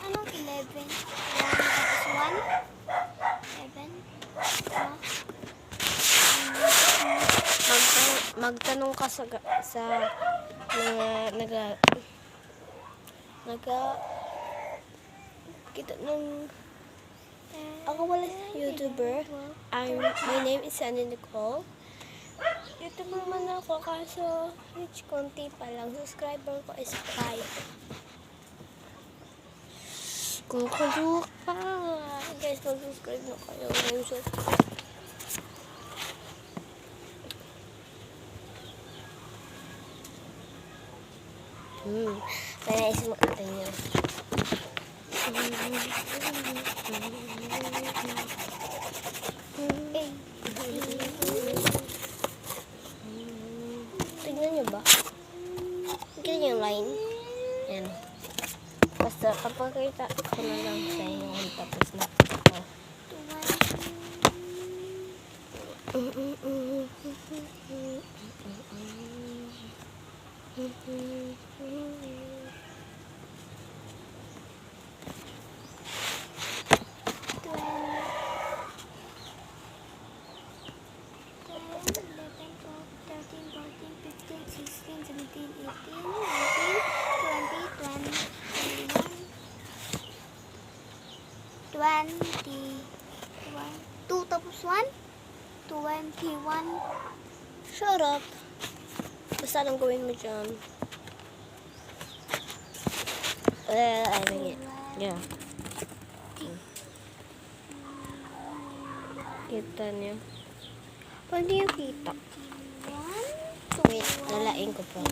Anong 11? 1 11? Magtanong ka sa kita ng ako wala YouTuber. My name is Sunny Nicole. YouTuber man ako kaso rich konti pa lang. Subscriber ko is 5. Kukuloka. Guys, mag-subscribe na kayo. May naisip mo natin yun. Tignan nyo ba? Tignan nyo yung line. Yan. Basta kapagkita ko na lang sa inyo kung tapos na ito. Two tapos 1? 21. Shut up. Basta anong gawin mo dyan? I think it. Yeah. Kita niyo. Paano niyo kita? Wait, lalain ko pa.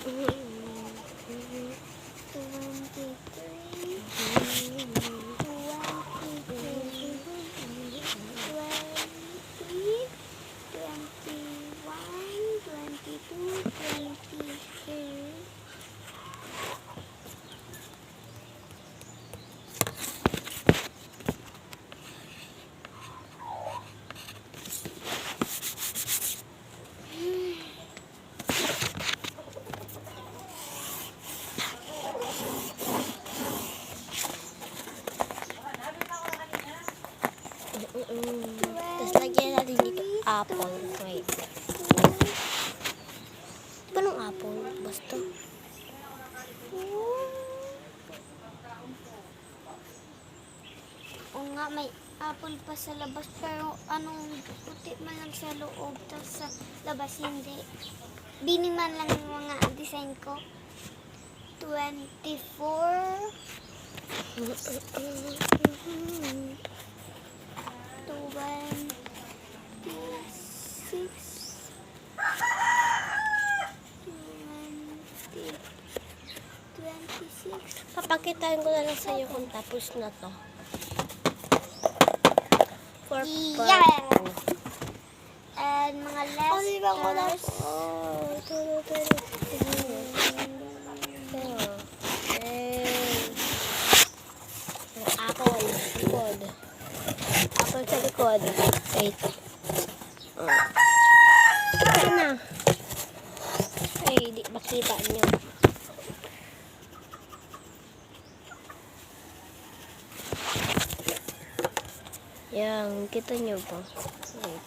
22. Tapos lagyan natin dito apple. Wait. Anong apple? Basta. O nga, may apple pa sa labas pero anong puti man lang sa loob tapos sa labas hindi. Bini man lang yung mga design ko. 24 26. Papakitain ko na lang sa iyo kung tapos na to. For Yeah! And mga letters. Apple. Likod. Apple sa likod. Wait. Ito na. Ay, di makita niyo. Yan, kita nyo ba? Wait.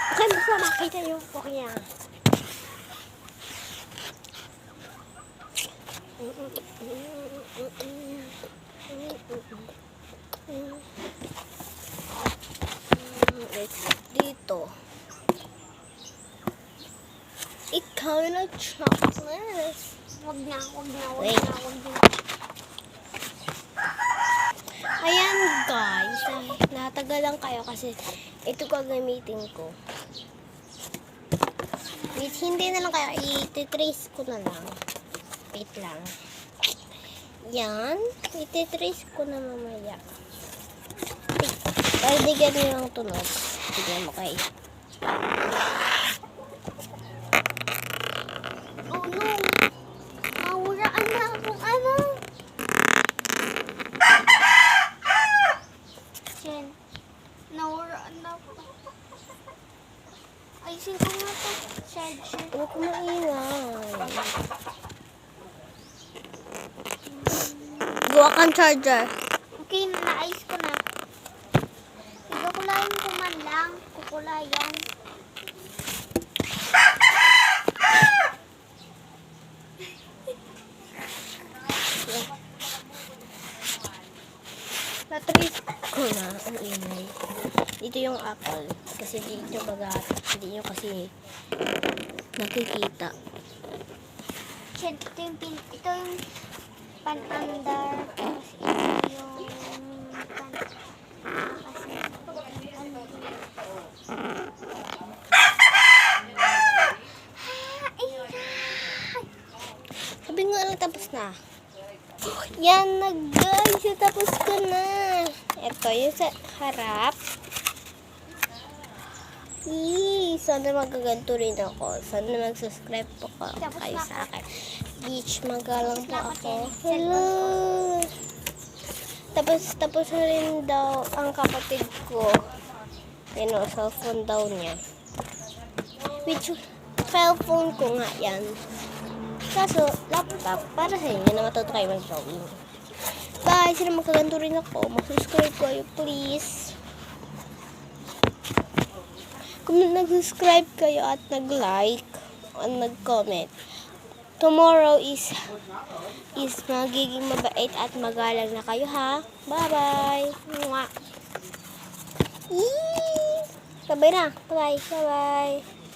Okay, basta makita nyo. Okay yan. Dito. Ikaw na chocolate. Wag na. Wait. Ayan guys, natagalan kayo kasi ito gagamitin ko. Wait, hindi na lang kayo, ititrace ko na lang. Wait lang. Yan, ititrace ko na mamaya. Ay, bigyan nyo lang tunod. Bigyan mo kayo. Oh no. Mawuraan na akong ano. Jen, nawuraan na ako. Ayusin ko nga to. Charger. Huwag ko maingay. Gawa kang charger. Okay, naayos ko na. Kukulayan ko man lang. Kukulayan. Natrace ko na ang ingay. Dito yung apple. Kasi dito bagat. Hindi nyo kasi nakikita. Jen, ito yung pan-under. Tapos ito yung Sabi nga lang tapos na. Yan na guys. Tapos ko na. Ito yung sa harap. Sana magaganto rin ako. Sana mag-subscribe po kayo sa akin. Beach, magalang po ako. Hello! Tapos na rin daw ang kapatid ko. Cellphone daw niya. Which, cellphone ko nga yan. Kaso, laptop, para sa inyo na matutry mag-drawing. Guys, sana magaganto rin ako. Mag-subscribe kayo, please. Kung nag-subscribe kayo at nag-like at nag-comment, tomorrow is magiging mabait at magalang na kayo ha. Bye-bye. Mwah. Yee! Bye-bye na. Bye-bye. Bye-bye.